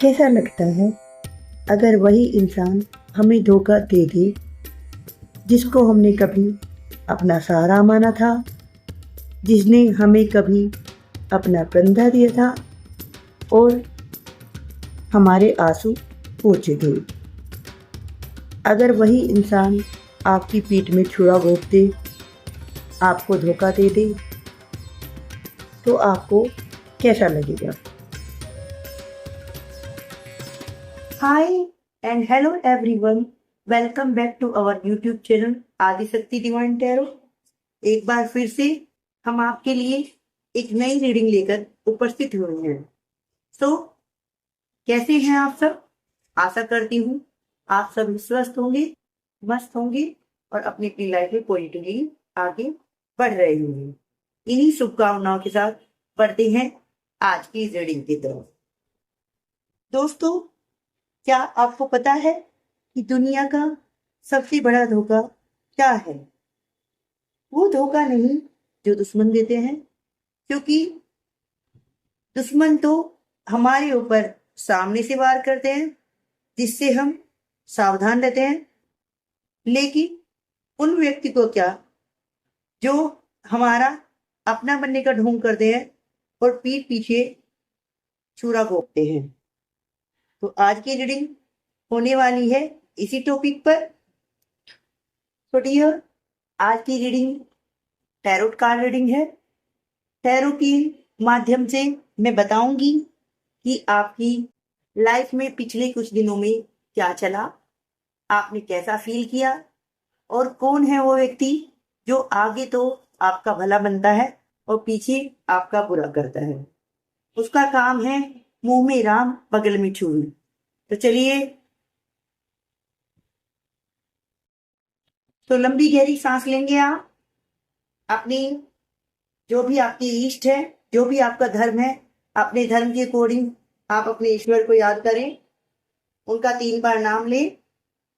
कैसा लगता है अगर वही इंसान हमें धोखा दे दे जिसको हमने कभी अपना सहारा माना था, जिसने हमें कभी अपना कंधा दिया था और हमारे आंसू पोंछे थे। अगर वही इंसान आपकी पीठ में छुरा घोंप दे, आपको धोखा दे दे, तो आपको कैसा लगेगा? Hi and hello everyone. Welcome back to our YouTube channel Adishakti divine tarot. एक बार फिर से हम आपके लिए एक नई रीडिंग लेकर उपस्थित हुए हैं। तो कैसे हैं आप सब? आशा करती हूँ आप सब स्वस्थ होंगे, मस्त होंगे और अपनी अपनी लाइफ में पॉजिटिवली आगे बढ़ रहे होंगे। इन्हीं शुभकामनाओं के साथ बढ़ते हैं आज की इस रीडिंग की तरफ। दोस्तों, क्या आपको पता है कि दुनिया का सबसे बड़ा धोखा क्या है? वो धोखा नहीं जो दुश्मन देते हैं, क्योंकि दुश्मन तो हमारे ऊपर सामने से वार करते हैं जिससे हम सावधान रहते हैं, लेकिन उन व्यक्ति को क्या जो हमारा अपना बनने का ढोंग करते हैं और पीठ पीछे छुरा घोंपते हैं। तो आज की रीडिंग होने वाली है इसी टॉपिक पर। तो डियर, आज की रीडिंग टैरोट कार्ड रीडिंग है। टैरो के माध्यम से मैं बताऊंगी कि आपकी लाइफ में पिछले कुछ दिनों में क्या चला, आपने कैसा फील किया और कौन है वो व्यक्ति जो आगे तो आपका भला बनता है और पीछे आपका बुरा करता है। उसका काम है मुंह में राम बगल में छुरी। तो चलिए, तो लंबी गहरी सांस लेंगे आप। अपनी जो भी आपकी इष्ट है, जो भी आपका धर्म है, अपने धर्म के अकॉर्डिंग आप अपने ईश्वर को याद करें, उनका 3 बार नाम लें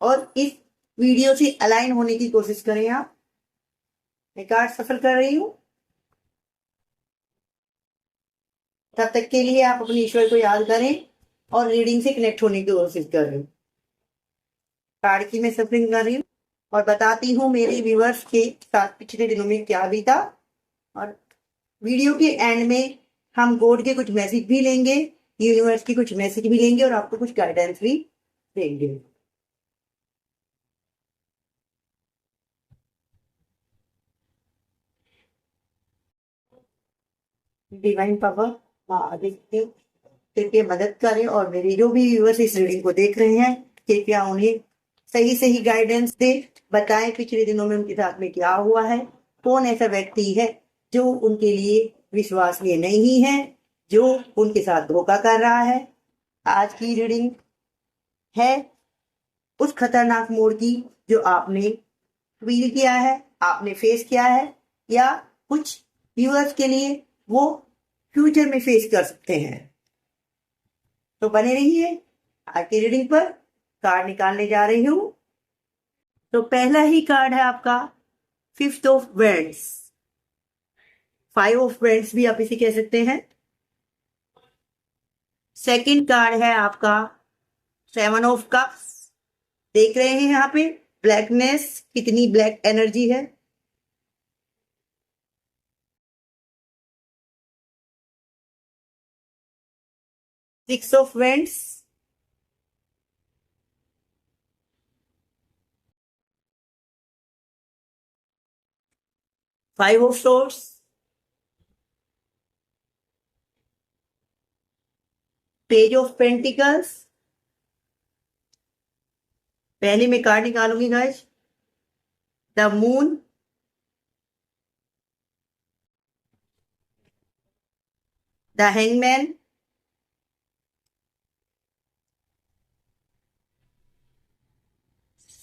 और इस वीडियो से अलाइन होने की कोशिश करें। आप, मैं कार्ड सफल कर रही हूं। तब तक के लिए आप अपने ईश्वर को याद करें और रीडिंग से कनेक्ट होने की कोशिश करें। कार्ड की मैं सफलिंग कर रही हूँ और बताती हूँ मेरे व्यूअर्स के साथ पिछले दिनों में क्या बीता। और वीडियो के एंड में हम गॉड के कुछ मैसेज भी लेंगे, यूनिवर्स की कुछ मैसेज भी लेंगे और आपको कुछ गाइडेंस भी देंगे। डिवाइन पावर माँ आदित्य कृपया मदद करें और मेरे जो भी व्यूअर्स इस रीडिंग को देख रहे हैं, कृपया उन्हें सही सही गाइडेंस दे। बताएं पिछले दिनों में उनके साथ में क्या हुआ है, कौन ऐसा व्यक्ति है जो उनके लिए विश्वसनीय नहीं है, जो उनके साथ धोखा कर रहा है। आज की रीडिंग है उस खतरनाक मोड़ की जो आपने फील किया है, आपने फेस किया है, या कुछ व्यूअर्स के लिए वो फ्यूचर में फेस कर सकते हैं। तो बने रहिए आज की रीडिंग पर। कार्ड निकालने जा रही हूं। तो पहला ही कार्ड है आपका 5 ऑफ वेंड्स। 5 ऑफ वेंड्स भी आप इसे कह सकते हैं। सेकंड कार्ड है आपका 7 ऑफ कप्स। देख रहे हैं यहाँ पे ब्लैकनेस, कितनी ब्लैक एनर्जी है। 6 of wands, 5 of swords, page of pentacles. पहले मैं कार्ड निकालूंगी guys, the moon, the hangman,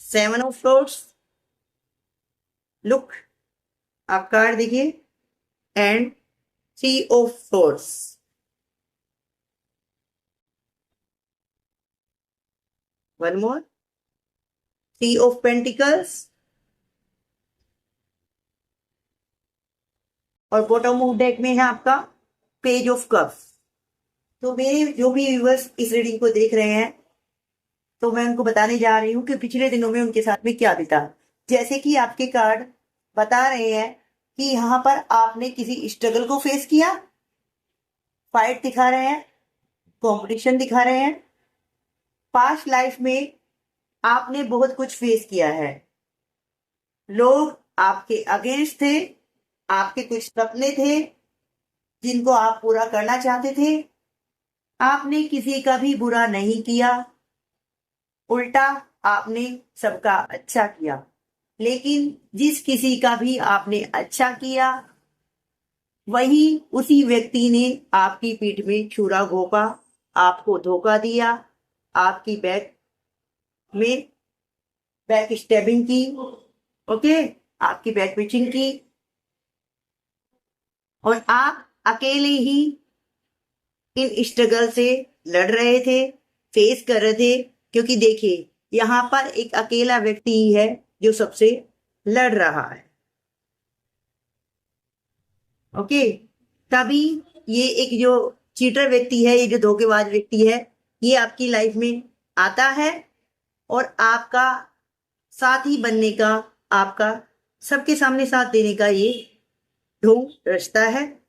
7 of swords. Look, आप कार्ड देखिए, and 3 of swords. One more, 3 of pentacles और बॉटम ऑफ डेक में है आपका पेज ऑफ कप्स। तो मेरे जो भी व्यूवर्स इस रीडिंग को देख रहे हैं, तो मैं उनको बताने जा रही हूँ कि पिछले दिनों में उनके साथ में क्या बीता। जैसे कि आपके कार्ड बता रहे हैं कि यहाँ पर आपने किसी स्ट्रगल को फेस किया, फाइट दिखा रहे हैं, कंपटीशन दिखा रहे हैं। पास्ट लाइफ में आपने बहुत कुछ फेस किया है। लोग आपके अगेंस्ट थे, आपके कुछ सपने थे जिनको आप पूरा करना चाहते थे। आपने किसी का भी बुरा नहीं किया, उल्टा आपने सबका अच्छा किया। लेकिन जिस किसी का भी आपने अच्छा किया, वही उसी व्यक्ति ने आपकी पीठ में छुरा घोंपा, आपको धोखा दिया, आपकी में बैक स्टैबिंग की, ओके, आपकी बैक पिचिंग की, और आप अकेले ही इन स्ट्रगल से लड़ रहे थे, फेस कर रहे थे। क्योंकि देखिए, यहाँ पर एक अकेला व्यक्ति ही है जो सबसे लड़ रहा है, ओके। तभी ये एक जो चीटर व्यक्ति है, ये जो धोखेबाज व्यक्ति है, ये आपकी लाइफ में आता है और आपका साथी बनने का, आपका सबके सामने साथ देने का ये ढोंग रचता है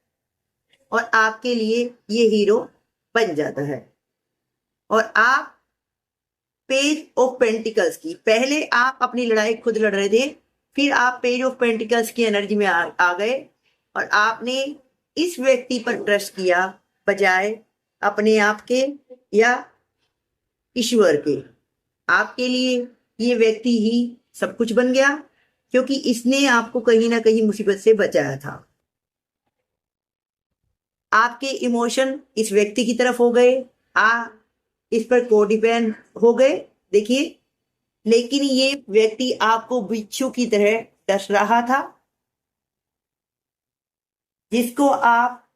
और आपके लिए ये हीरो बन जाता है। और आप पेज ऑफ पेंटिकल्स की, पहले आप अपनी लड़ाई खुद लड़ रहे थे, फिर आप पेज ऑफ पेंटिकल्स की एनर्जी में आ गए और आपने इस व्यक्ति पर ट्रस्ट किया बजाय अपने आप के या ईश्वर के। आपके लिए ये व्यक्ति ही सब कुछ बन गया, क्योंकि इसने आपको कहीं ना कहीं मुसीबत से बचाया था। आपके इमोशन इस व्यक्ति की तरफ हो गए, इस पर कोडिपेंड हो गए, देखिए। लेकिन ये व्यक्ति आपको बिच्छू की तरह डस रहा था, जिसको आप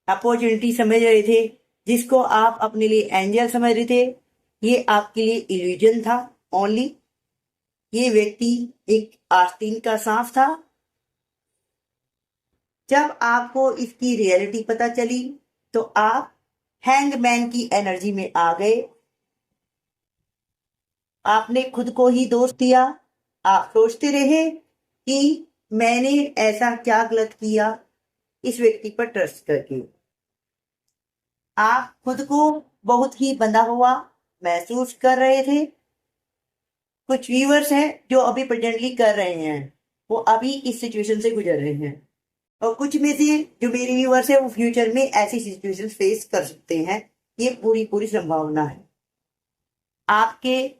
अपॉर्चुनिटी समझ रहे थे, जिसको आप अपने लिए एंजल समझ रहे थे, ये आपके लिए इल्यूजन था ओनली। ये व्यक्ति एक आस्तीन का सांप था। जब आपको इसकी रियलिटी पता चली, तो आप हैंगमैन की एनर्जी में आ गए। आपने खुद को ही दोष दिया। आप सोचते रहे कि मैंने ऐसा क्या गलत किया इस व्यक्ति पर ट्रस्ट करके। आप खुद को बहुत ही बंधा हुआ महसूस कर रहे थे। कुछ व्यूअर्स हैं जो अभी प्रेजेंटली कर रहे हैं, वो अभी इस सिचुएशन से गुजर रहे हैं, और कुछ में से जो मेरे व्यूअर्स हैं वो फ्यूचर में ऐसी सिचुएशन फेस कर सकते हैं। ये पूरी पूरी संभावना है। आपके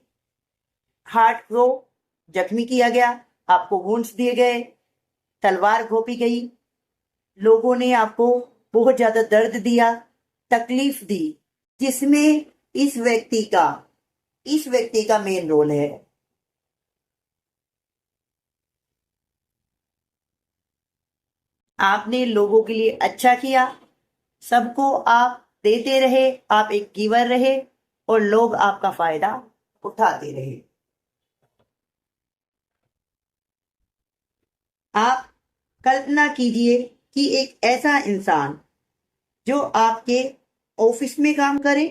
हार्ट को जख्मी किया गया, आपको वुंड्स दिए गए, तलवार घोंपी गई, लोगों ने आपको बहुत ज्यादा दर्द दिया, तकलीफ दी, जिसमें इस व्यक्ति का मेन रोल है। आपने लोगों के लिए अच्छा किया, सबको आप देते रहे, आप एक गिवर रहे और लोग आपका फायदा उठाते रहे। आप कल्पना कीजिए कि एक ऐसा इंसान जो आपके ऑफिस में काम करे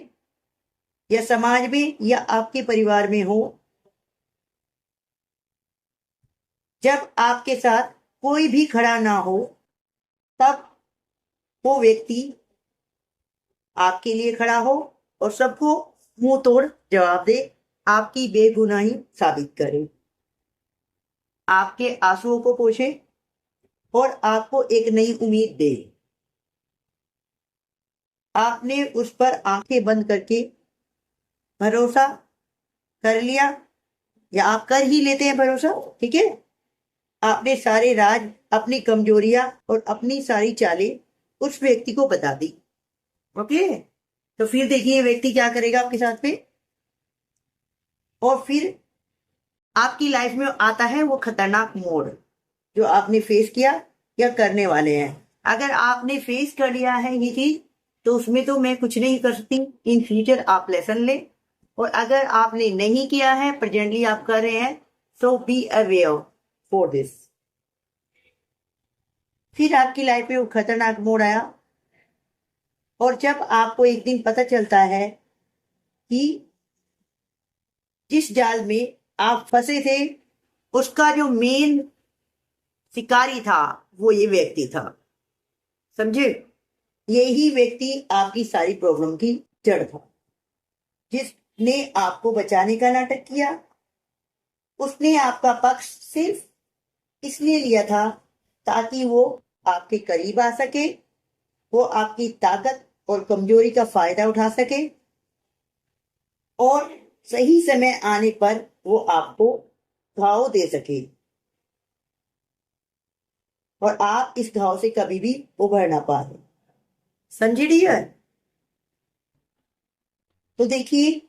या समाज में या आपके परिवार में हो, जब आपके साथ कोई भी खड़ा ना हो, तब वो व्यक्ति आपके लिए खड़ा हो और सबको मुंह तोड़ जवाब दे, आपकी बेगुनाही साबित करे, आपके आंसुओं को पोंछे और आपको एक नई उम्मीद दे। आपने उस पर आंखें बंद करके भरोसा कर लिया, या आप कर ही लेते हैं भरोसा, ठीक है। आपने सारे राज, अपनी कमजोरियां और अपनी सारी चालें उस व्यक्ति को बता दी, ओके। तो फिर देखिए व्यक्ति क्या करेगा आपके साथ में। और फिर आपकी लाइफ में आता है वो खतरनाक मोड़ जो आपने फेस किया या करने वाले हैं। अगर आपने फेस कर लिया है ये चीज, तो उसमें तो मैं कुछ नहीं कर सकती। इन फ्यूचर आप लेसन ले, और अगर आपने नहीं किया है, प्रेजेंटली आप कर रहे हैं, सो बी अवेयर फॉर दिस। फिर आपकी लाइफ में वो खतरनाक मोड़ आया और जब आपको एक दिन पता चलता है कि जिस जाल में आप फंसे थे उसका जो मेन शिकारी था वो ये व्यक्ति था, समझे? यही व्यक्ति आपकी सारी प्रॉब्लम की जड़ था, जिसने आपको बचाने का नाटक किया। उसने आपका पक्ष सिर्फ इसलिए लिया था ताकि वो आपके करीब आ सके, वो आपकी ताकत और कमजोरी का फायदा उठा सके और सही समय आने पर वो आपको घाव दे सके और आप इस घाव से कभी भी उभर ना पाए। समझे डियर? तो देखिए,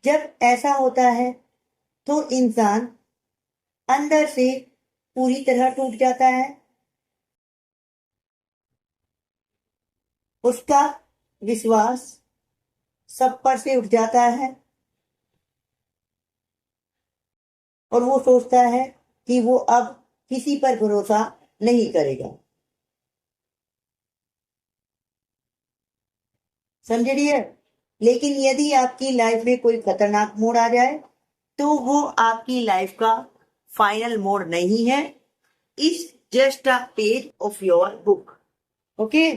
जब ऐसा होता है तो इंसान अंदर से पूरी तरह टूट जाता है। उसका विश्वास सब पर से उठ जाता है और वो सोचता है कि वो अब किसी पर भरोसा नहीं करेगा। समझ रही? लेकिन यदि आपकी लाइफ में कोई खतरनाक मोड़ आ जाए तो वो आपकी लाइफ का फाइनल मोड़ नहीं है, it's just a page of your book. Okay,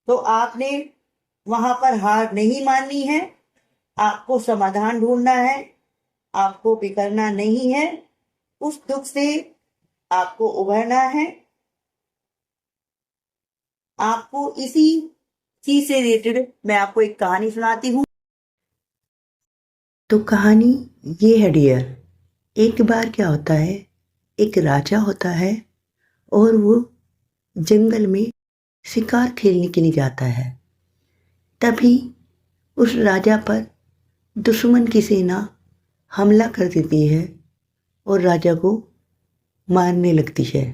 तो आपने वहां पर हार नहीं माननी है, आपको समाधान ढूंढना है, आपको बिखरना नहीं है, उस दुख से आपको उभरना है। आपको इसी चीज से रिलेटेड मैं आपको एक कहानी सुनाती हूँ। तो कहानी ये है डियर, एक बार क्या होता है, एक राजा होता है और वो जंगल में शिकार खेलने के लिए जाता है। तभी उस राजा पर दुश्मन की सेना हमला कर देती है और राजा को मारने लगती है।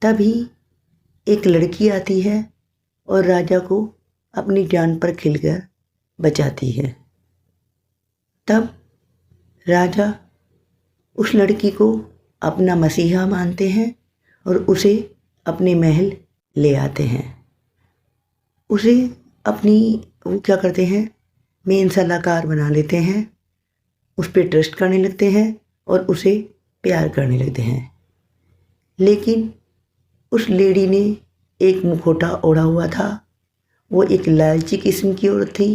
तभी एक लड़की आती है और राजा को अपनी जान पर खिलकर बचाती है। तब राजा उस लड़की को अपना मसीहा मानते हैं और उसे अपने महल ले आते हैं। उसे अपनी वो क्या करते हैं, मेन सलाहकार बना लेते हैं, उस पर ट्रस्ट करने लगते हैं और उसे प्यार करने लगते हैं। लेकिन उस लेडी ने एक मुखौटा ओढ़ा हुआ था, वो एक लालची किस्म की औरत थी।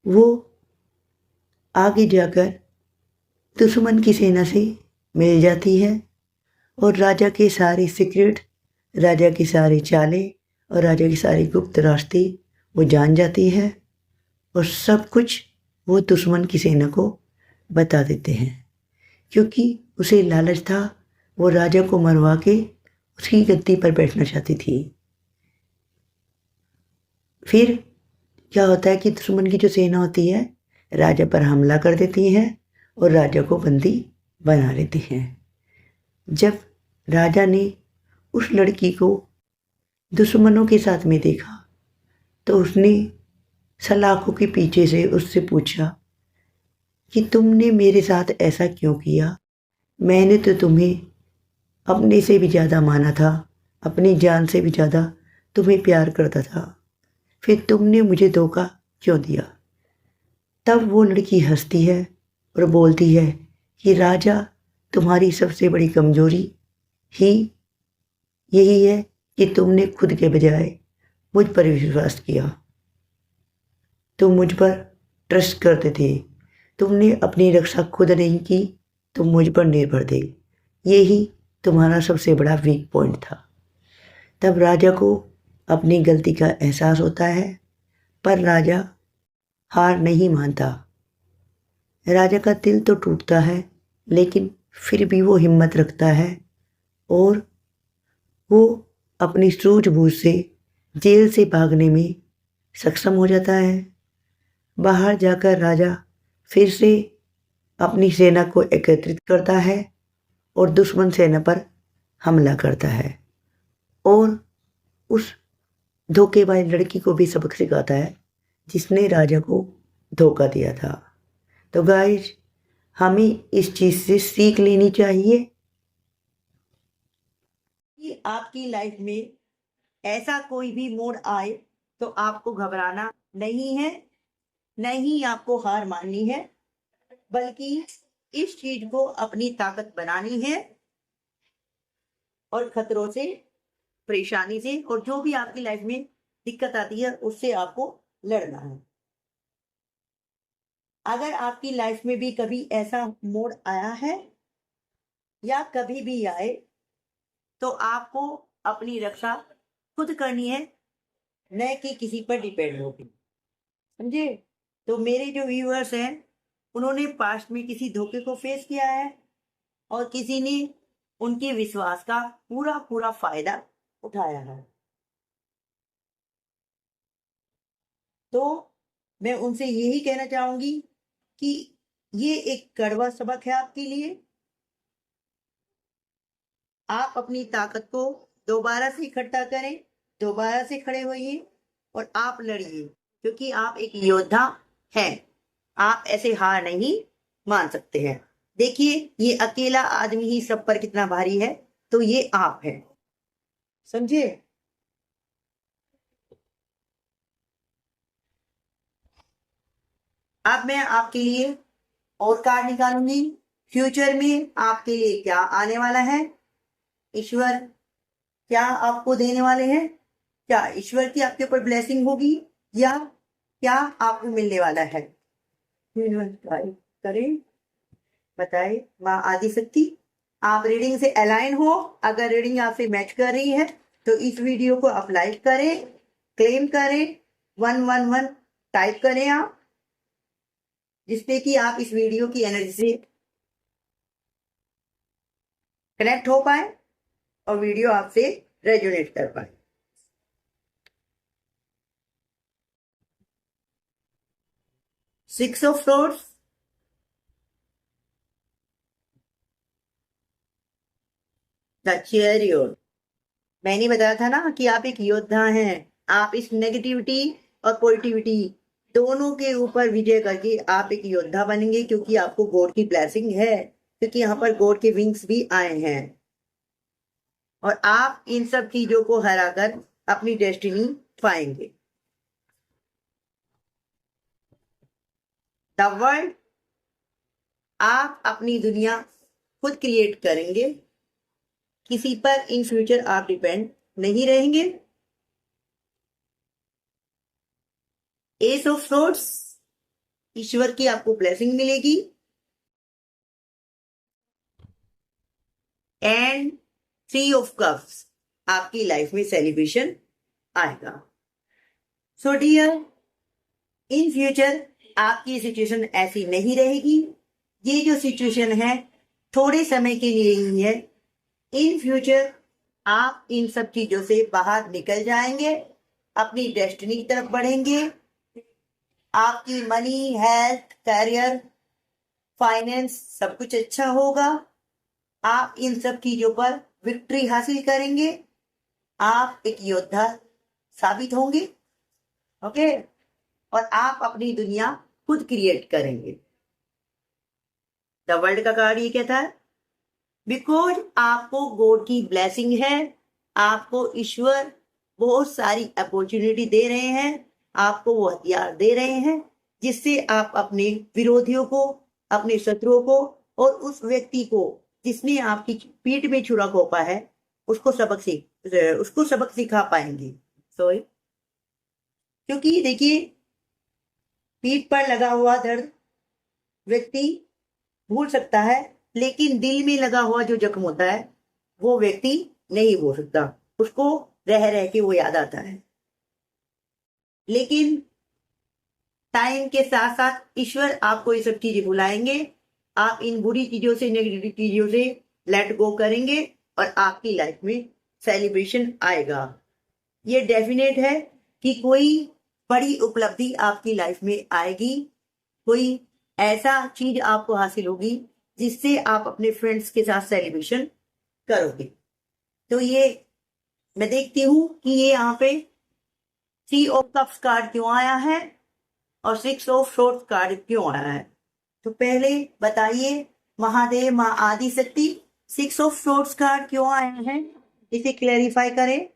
वो आगे जाकर दुश्मन की सेना से मिल जाती है और राजा के सारे सीक्रेट, राजा की सारी चालें और राजा की सारी गुप्त रास्ते वो जान जाती है और सब कुछ वो दुश्मन की सेना को बता देते हैं। क्योंकि उसे लालच था, वो राजा को मरवा के उसकी गद्दी पर बैठना चाहती थी। फिर क्या होता है कि दुश्मन की जो सेना होती है राजा पर हमला कर देती है और राजा को बंदी बना लेती है। जब राजा ने उस लड़की को दुश्मनों के साथ में देखा तो उसने सलाखों के पीछे से उससे पूछा कि तुमने मेरे साथ ऐसा क्यों किया? मैंने तो तुम्हें अपने से भी ज़्यादा माना था, अपनी जान से भी ज़्यादा तुम्हें प्यार करता था, फिर तुमने मुझे धोखा क्यों दिया? तब वो लड़की हंसती है और बोलती है कि राजा, तुम्हारी सबसे बड़ी कमजोरी ही यही है कि तुमने खुद के बजाय मुझ पर विश्वास किया। तुम मुझ पर ट्रस्ट करते थे, तुमने अपनी रक्षा खुद नहीं की, तुम मुझ पर निर्भर थे। यही तुम्हारा सबसे बड़ा वीक पॉइंट था। तब राजा को अपनी गलती का एहसास होता है, पर राजा हार नहीं मानता। राजा का दिल तो टूटता है, लेकिन फिर भी वो हिम्मत रखता है और वो अपनी सूझबूझ से जेल से भागने में सक्षम हो जाता है। बाहर जाकर राजा फिर से अपनी सेना को एकत्रित करता है और दुश्मन सेना पर हमला करता है और उस धोखेबाज लड़की को भी सबक सिखाता है जिसने राजा को धोखा दिया था। तो गाइस, हमें इस चीज़ से सीख लेनी चाहिए कि आपकी लाइफ में ऐसा कोई भी मोड़ आए तो आपको घबराना नहीं है, नहीं आपको हार माननी है, बल्कि इस चीज को अपनी ताकत बनानी है और खतरों से, परेशानी से और जो भी आपकी लाइफ में दिक्कत आती है उससे आपको लड़ना है। अगर आपकी लाइफ में भी कभी ऐसा मोड़ आया है या कभी भी आए तो आपको अपनी रक्षा खुद करनी है, न कि किसी पर डिपेंड होगी। समझे? तो मेरे जो व्यूअर्स हैं उन्होंने पास्ट में किसी धोखे को फेस किया है और किसी ने उनके विश्वास का पूरा पूरा फायदा उठाया है। तो मैं उनसे यही कहना चाहूंगी कि ये एक कड़वा सबक है आपके लिए। आप अपनी ताकत को दोबारा से इकट्ठा करें, दोबारा से खड़े होइए और आप लड़िए, क्योंकि आप एक योद्धा हैं। आप ऐसे हार नहीं मान सकते हैं। देखिए, ये अकेला आदमी ही सब पर कितना भारी है, तो ये आप हैं। समझे? अब मैं आपके लिए और कार्ड निकालूंगी। फ्यूचर में आपके लिए क्या आने वाला है, ईश्वर क्या आपको देने वाले हैं, क्या ईश्वर की आपके ऊपर ब्लेसिंग होगी या क्या आपको मिलने वाला है। करें, बताए माँ आदि शक्ति। आप रीडिंग से अलाइन हो, अगर रीडिंग आपसे मैच कर रही है तो इस वीडियो को आप लाइक करें, क्लेम करें, 111 टाइप करें आप, जिससे कि आप इस वीडियो की एनर्जी से कनेक्ट हो पाए और वीडियो आपसे रेजोनेट कर पाए। Six of swords, the chariot. मैंने बताया था ना कि आप एक योद्धा हैं। आप इस नेगेटिविटी और पॉजिटिविटी दोनों के ऊपर विजय करके आप एक योद्धा बनेंगे, क्योंकि आपको गॉड की ब्लेसिंग है, क्योंकि यहाँ पर गॉड के विंग्स भी आए हैं और आप इन सब चीजों को हराकर अपनी डेस्टिनी पाएंगे। द वर्ल्ड, आप अपनी दुनिया खुद क्रिएट करेंगे, किसी पर इन फ्यूचर आप डिपेंड नहीं रहेंगे। एस ऑफ सोर्ड्स, ईश्वर की आपको ब्लेसिंग मिलेगी। एंड थ्री ऑफ कप्स, आपकी लाइफ में सेलिब्रेशन आएगा। सो डियर, इन फ्यूचर आपकी सिचुएशन ऐसी नहीं रहेगी। ये जो सिचुएशन है थोड़े समय के लिए ही है। इन फ्यूचर आप इन सब चीजों से बाहर निकल जाएंगे, अपनी डेस्टिनी की तरफ बढ़ेंगे। आपकी मनी, हेल्थ, करियर, फाइनेंस सब कुछ अच्छा होगा। आप इन सब चीजों पर विक्ट्री हासिल करेंगे। आप एक योद्धा साबित होंगे। ओके, और आप अपनी दुनिया खुद क्रिएट करेंगे। द वर्ल्ड का कार्ड ये कहता है, बिकॉज आपको गॉड की ब्लेसिंग है, आपको ईश्वर बहुत सारी अपॉर्चुनिटी दे रहे हैं, आपको वो हथियार दे रहे हैं जिससे आप अपने विरोधियों को, अपने शत्रुओं को और उस व्यक्ति को जिसने आपकी पीठ में छुरा घोंपा है उसको सबक सिखा पाएंगे। सॉरी, क्योंकि देखिए, पीठ पर लगा हुआ दर्द व्यक्ति भूल सकता है, लेकिन दिल में लगा हुआ जो जख्म होता है वो व्यक्ति नहीं भूल सकता, उसको रह रह के वो याद आता है। लेकिन टाइम के साथ साथ ईश्वर आपको ये सब चीजें भुलाएंगे। आप इन बुरी चीजों से, नेगेटिव चीजों से लेट गो करेंगे और आपकी लाइफ में सेलिब्रेशन आएगा। ये डेफिनेट है कि कोई बड़ी उपलब्धि आपकी लाइफ में आएगी, कोई ऐसा चीज आपको हासिल होगी जिससे आप अपने फ्रेंड्स के साथ सेलिब्रेशन करोगे। तो ये मैं देखती हूं कि ये यहाँ पे 3 ऑफ कप्स कार्ड क्यों आया है और 6 ऑफ सोर्ड्स कार्ड क्यों आया है। तो पहले बताइए महादेव, माँ आदि शक्ति, 6 ऑफ सोर्ड्स कार्ड क्यों आया है, इसे क्लैरिफाई करें।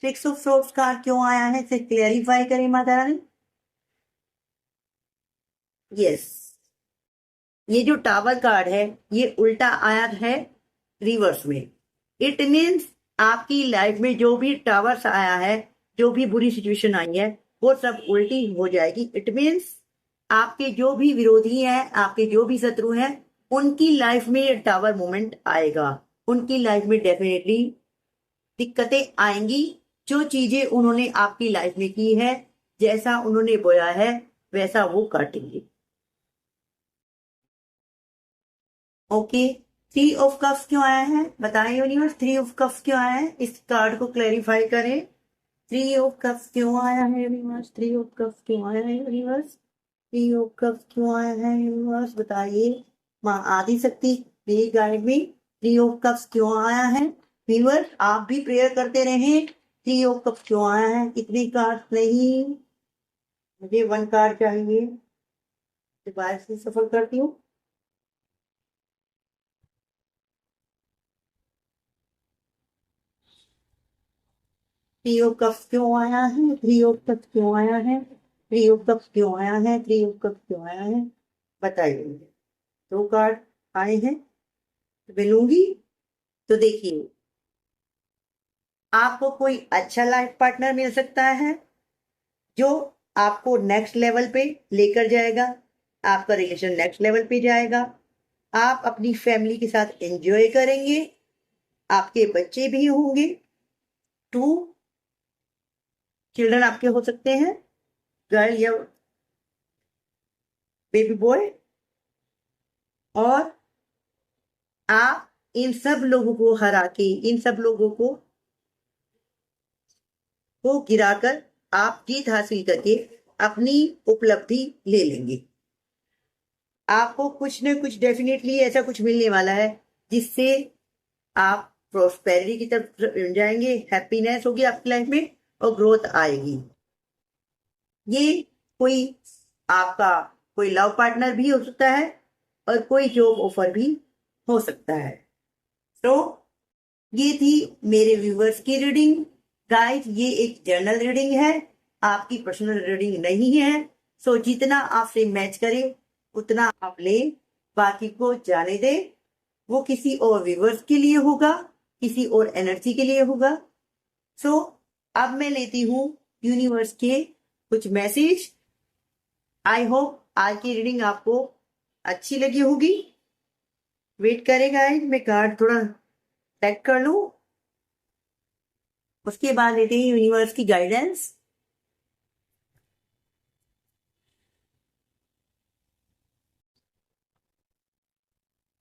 सिक्स ऑफ सोर्ड्स कार्ड क्यों आया है इसे क्लेरिफाई करें माता रानी। यस, ये जो टावर कार्ड है ये उल्टा आया है रिवर्स में। इट मीन्स आपकी लाइफ में जो भी टावर्स आया है, जो भी बुरी सिचुएशन आई है, वो सब उल्टी हो जाएगी। इट मीन्स आपके जो भी विरोधी हैं, आपके जो भी शत्रु हैं, उनकी लाइफ में टावर मोमेंट आएगा। उनकी लाइफ में डेफिनेटली दिक्कतें आएंगी। जो चीजें उन्होंने आपकी लाइफ में की है, जैसा उन्होंने बोया है वैसा वो काटेंगे। ओके, थ्री ऑफ कप्स क्यों आया है बताएं यूनिवर्स, थ्री ऑफ कप्स क्यों आया है, इस कार्ड को क्लैरिफाई करें। थ्री ऑफ कप्स क्यों आया है यूनिवर्स, थ्री ऑफ कप्स क्यों आया है यूनिवर्स, थ्री ऑफ कप्स क्यों आया है यूनिवर्स बताइए। माँ आदि शक्ति please guide me, three of cups क्यों आया है। यूनिवर्स आप भी प्रेयर करते रहें, थ्री ऑफ कप्स क्यों आया है। इतने कार्ड नहीं, मुझे वन कार्ड चाहिए, दोबारा से सफल करती हूँ। थ्री ऑफ कप्स क्यों आया है, थ्री ऑफ कप्स क्यों आया है, थ्री ऑफ कप्स क्यों आया है, थ्री ऑफ कप्स क्यों आया है बताइए मुझे। दो कार्ड आए हैं तो मिलूंगी। तो देखिए, आपको कोई अच्छा लाइफ पार्टनर मिल सकता है जो आपको नेक्स्ट लेवल पे लेकर जाएगा। आपका रिलेशन नेक्स्ट लेवल पे जाएगा। आप अपनी फैमिली के साथ एंजॉय करेंगे। आपके बच्चे भी होंगे, टू चिल्ड्रन आपके हो सकते हैं, गर्ल या बेबी बॉय। और आप इन सब लोगों को हरा के, इन सब लोगों को गिराकर आप जीत हासिल करके अपनी उपलब्धि ले लेंगे। आपको कुछ न कुछ डेफिनेटली ऐसा कुछ मिलने वाला है जिससे आप प्रोस्पेरिटी की तरफ जाएंगे, हैप्पीनेस होगी आपकी लाइफ में और ग्रोथ आएगी। ये कोई आपका कोई लव पार्टनर भी हो सकता है और कोई जॉब ऑफर भी हो सकता है। तो ये थी मेरे व्यूवर्स की रीडिंग। गाइस ये एक जनरल रीडिंग है, आपकी पर्सनल रीडिंग नहीं है। सो जितना आपसे मैच करे उतना आप ले, बाकी को जाने दे। वो किसी और व्यूवर्स के लिए होगा, किसी और एनर्जी के लिए होगा। सो अब मैं लेती हूँ यूनिवर्स के कुछ मैसेज। आई होप आज की रीडिंग आपको अच्छी लगी होगी। वेट करेगा, मैं कार्ड थोड़ा चेक कर लूं, उसके बाद लेते हैं यूनिवर्स की गाइडेंस।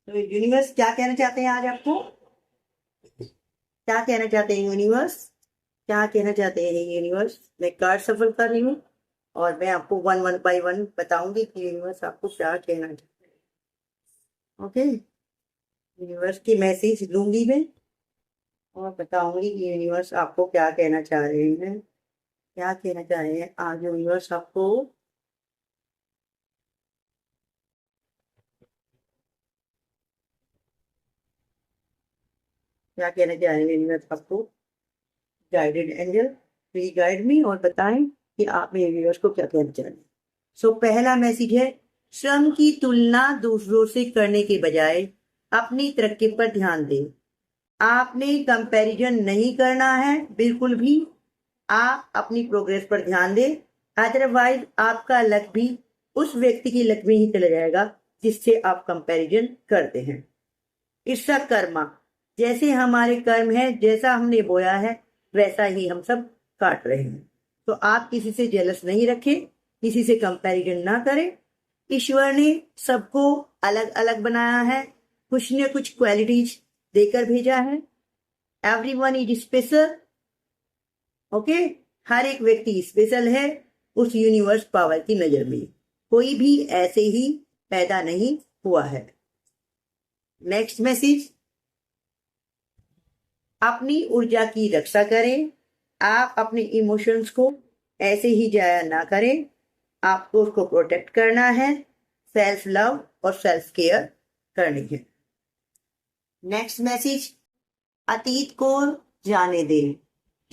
तो यूनिवर्स क्या कहना चाहते हैं आज आपको, क्या कहना चाहते हैं यूनिवर्स, क्या कहना चाहते हैं यूनिवर्स। मैं कार्ड सफल कर रही हूँ और मैं आपको वन वन बाय वन बताऊंगी कि यूनिवर्स आपको क्या कहना चाहते हैं। ओके, यूनिवर्स की मैसेज लूंगी मैं और बताऊंगी कि यूनिवर्स आपको क्या कहना चाह रहे हैं, क्या कहना चाह रहे हैं आज यूनिवर्स आपको। क्या कहना चाह रहे हैं यूनिवर्स आपको। Guided angel please guide me और बताएं कि आप मेरे यूनिवर्स को क्या कहना चाह रहे हैं। सो पहला मैसेज है, श्रम की तुलना दूसरों से करने के बजाय अपनी तरक्की पर ध्यान दें। आपने कंपैरिजन नहीं करना है बिल्कुल भी, आप अपनी प्रोग्रेस पर ध्यान दें। अदरवाइज आपका लक भी उस व्यक्ति की लक में ही चला जाएगा जिससे आप कंपैरिजन करते हैं। ईर्षा कर्मा, जैसे हमारे कर्म है, जैसा हमने बोया है वैसा ही हम सब काट रहे हैं। तो आप किसी से जेलस नहीं रखें, किसी से कंपैरिजन ना करें। ईश्वर ने सबको अलग अलग बनाया है, कुछ न कुछ क्वालिटीज देकर भेजा है। Everyone is special. ओके, हर एक व्यक्ति स्पेशल है उस यूनिवर्स पावर की नजर में। कोई भी ऐसे ही पैदा नहीं हुआ है। नेक्स्ट मैसेज, अपनी ऊर्जा की रक्षा करें। आप अपने इमोशंस को ऐसे ही जाया ना करें, आपको उसको प्रोटेक्ट करना है। सेल्फ लव और सेल्फ केयर करनी है। नेक्स्ट मैसेज, अतीत को जाने दें।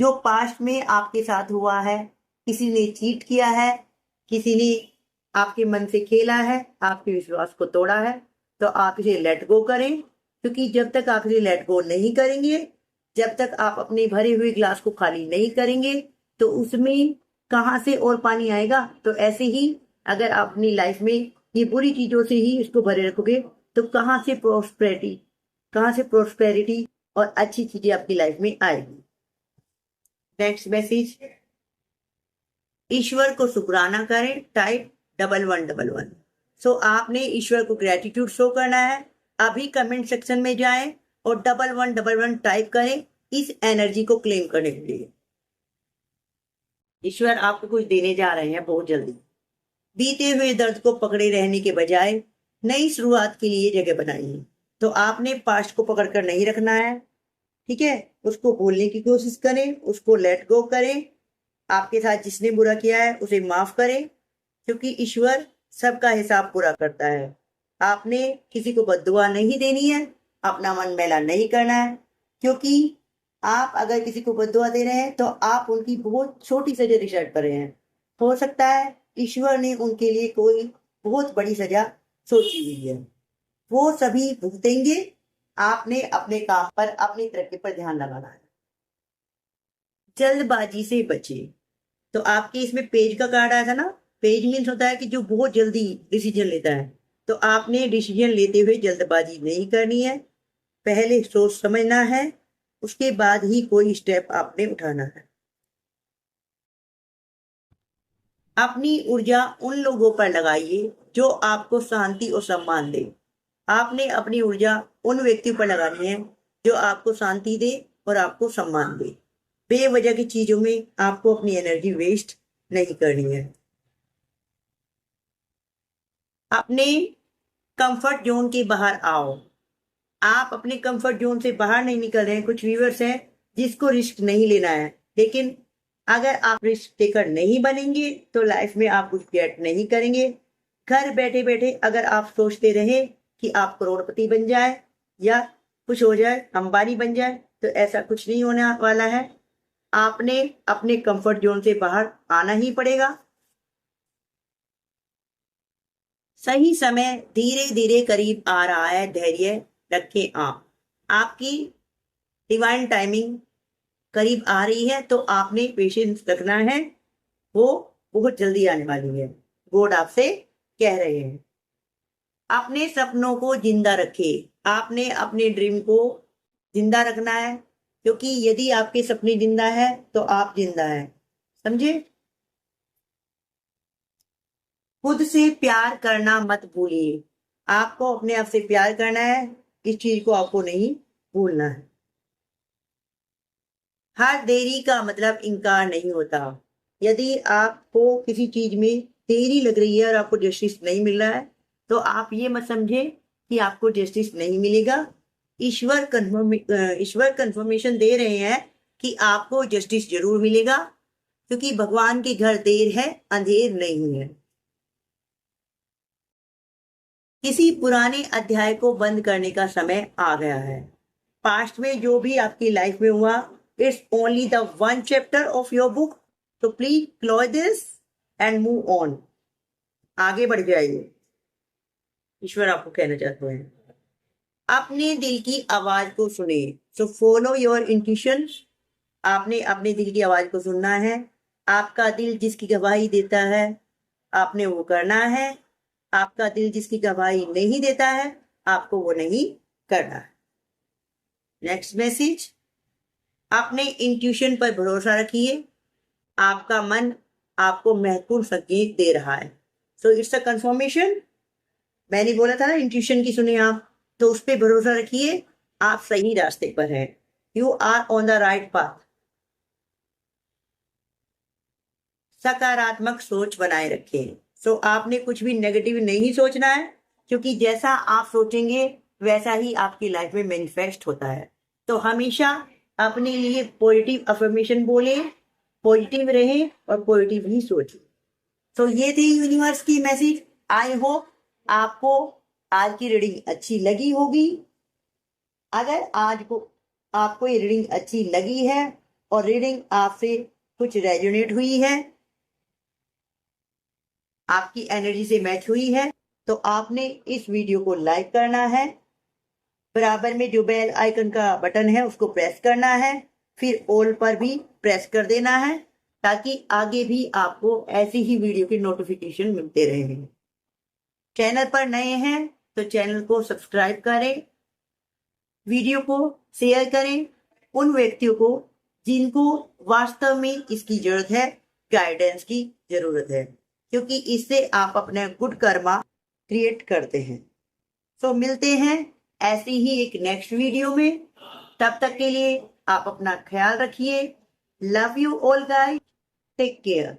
जो पास्ट में आपके साथ हुआ है, किसी ने चीट किया है, किसी ने आपके मन से खेला है, आपके विश्वास को तोड़ा है, तो आप इसे लेट गो करें। क्योंकि जब तक आप इसे लेट गो नहीं करेंगे, जब तक आप अपने भरे हुए ग्लास को खाली नहीं करेंगे, तो उसमें कहाँ से और पानी आएगा। तो ऐसे ही अगर आप अपनी लाइफ में ये बुरी चीजों से ही इसको भरे रखोगे, तो कहाँ से प्रोस्पेरिटी और अच्छी चीजें आपकी लाइफ में आएगी। नेक्स्ट मैसेज, ईश्वर को शुक्राना करें, टाइप 1111। सो आपने ईश्वर को ग्रेटिट्यूड शो करना है। अभी कमेंट सेक्शन में जाएं और 1111 टाइप करें इस एनर्जी को क्लेम करने के लिए। ईश्वर आपको कुछ देने जा रहे हैं बहुत जल्दी। बीते हुए दर्द को पकड़े रहने के बजाय नई शुरुआत के लिए जगह बनाइए। तो आपने पास्ट को पकड़कर नहीं रखना है, ठीक है। उसको भूलने की कोशिश करें, उसको लेट गो करें। आपके साथ जिसने बुरा किया है उसे माफ करें, क्योंकि ईश्वर सबका हिसाब पूरा करता है। आपने किसी को बद्दुआ नहीं देनी है, अपना मन मैला नहीं करना है, क्योंकि आप अगर किसी को बद्दुआ दे रहे हैं तो आप उनकी बहुत छोटी सजा डिसाइड कर रहे हैं। हो सकता है ईश्वर ने उनके लिए कोई बहुत बड़ी सजा सोची हुई है, वो सभी भुगतेंगे। आपने अपने काम पर, अपनी तरक्की पर ध्यान लगाना है। जल्दबाजी से बचे। तो आपके इसमें पेज का कार्ड आया था ना, पेज मीन्स होता है कि जो बहुत जल्दी डिसीजन लेता है। तो आपने डिसीजन लेते हुए जल्दबाजी नहीं करनी है, पहले सोच समझना है, उसके बाद ही कोई स्टेप आपने उठाना है। अपनी ऊर्जा उन लोगों पर लगाइए जो आपको शांति और सम्मान दे। आपने अपनी ऊर्जा उन व्यक्तियों पर लगानी है जो आपको शांति दे और आपको सम्मान दे। बेवजह की चीजों में आपको अपनी एनर्जी वेस्ट नहीं करनी है। अपने कंफर्ट जोन के बाहर आओ। आप अपने कंफर्ट जोन से बाहर नहीं निकल रहे हैं। कुछ व्यूअर्स हैं जिसको रिस्क नहीं लेना है, लेकिन अगर आप रिस्क टेकर नहीं बनेंगे तो लाइफ में आप कुछ गेट नहीं करेंगे। घर बैठे बैठे अगर आप सोचते रहे कि आप करोड़पति बन जाए या कुछ हो जाए, अंबानी बन जाए, तो ऐसा कुछ नहीं होने वाला है। आपने अपने कंफर्ट जोन से बाहर आना ही पड़ेगा। सही समय धीरे धीरे करीब आ रहा है, धैर्य रखें। आप आपकी डिवाइन टाइमिंग करीब आ रही है, तो आपने पेशेंस रखना है, वो बहुत जल्दी आने वाली है। गॉड आपसे कह रहे हैं अपने सपनों को जिंदा रखें। आपने अपने ड्रीम को जिंदा रखना है, क्योंकि यदि आपके सपने जिंदा है तो आप जिंदा है, समझे। खुद से प्यार करना मत भूलिए। आपको अपने आप से प्यार करना है, इस चीज को आपको नहीं भूलना है। हर देरी का मतलब इनकार नहीं होता। यदि आपको किसी चीज में देरी लग रही है और आपको जस्टिस नहीं मिल रहा है, तो आप ये मत समझे कि आपको जस्टिस नहीं मिलेगा। ईश्वर कंफर्मेशन दे रहे हैं कि आपको जस्टिस जरूर मिलेगा, क्योंकि भगवान के घर देर है, अंधेर नहीं है। किसी पुराने अध्याय को बंद करने का समय आ गया है। पास्ट में जो भी आपकी लाइफ में हुआ, it's only the one chapter of your book, तो please close this and move on. आगे बढ़ जाइए, ईश्वर आपको कहना चाहते हैं। अपने दिल की आवाज को सुने। So follow your intuition. आपने अपने दिल की आवाज को सुनना है। आपका दिल जिसकी गवाही देता है, आपने वो करना है। आपका दिल जिसकी गवाही नहीं देता है, आपको वो नहीं करना है। नेक्स्ट मैसेज, अपने इंट्यूशन पर भरोसा रखिए। आपका मन आपको महत्वपूर्ण संकेत दे रहा है। So it's a confirmation. मैंने बोला था ना इंट्यूशन की सुनिए आप, तो उस पर भरोसा रखिए, आप सही रास्ते पर हैं। You are on the right path. सकारात्मक सोच बनाए रखें। सो आपने कुछ भी नेगेटिव नहीं सोचना है, क्योंकि जैसा आप सोचेंगे वैसा ही आपकी लाइफ में मैनिफेस्ट होता है। तो हमेशा अपने लिए पॉजिटिव अफर्मेशन बोले, पॉजिटिव रहे और पॉजिटिव ही सोचें। तो ये थी यूनिवर्स की मैसेज। आई होप आपको आज की रीडिंग अच्छी लगी होगी। अगर आज को आपको ये रीडिंग अच्छी लगी है और रीडिंग आपसे कुछ रेजोनेट हुई है, आपकी एनर्जी से मैच हुई है, तो आपने इस वीडियो को लाइक करना है, बराबर में जो बेल आइकन का बटन है उसको प्रेस करना है, फिर ऑल पर भी प्रेस कर देना है, ताकि आगे भी आपको ऐसी ही वीडियो की नोटिफिकेशन मिलते रहेंगे। चैनल पर नए हैं तो चैनल को सब्सक्राइब करें, वीडियो को शेयर करें उन व्यक्तियों को जिनको वास्तव में इसकी जरूरत है, गाइडेंस की जरूरत है, क्योंकि इससे आप अपना गुड कर्मा क्रिएट करते हैं। तो मिलते हैं ऐसी ही एक नेक्स्ट वीडियो में। तब तक के लिए आप अपना ख्याल रखिए। Love you all guys, take care.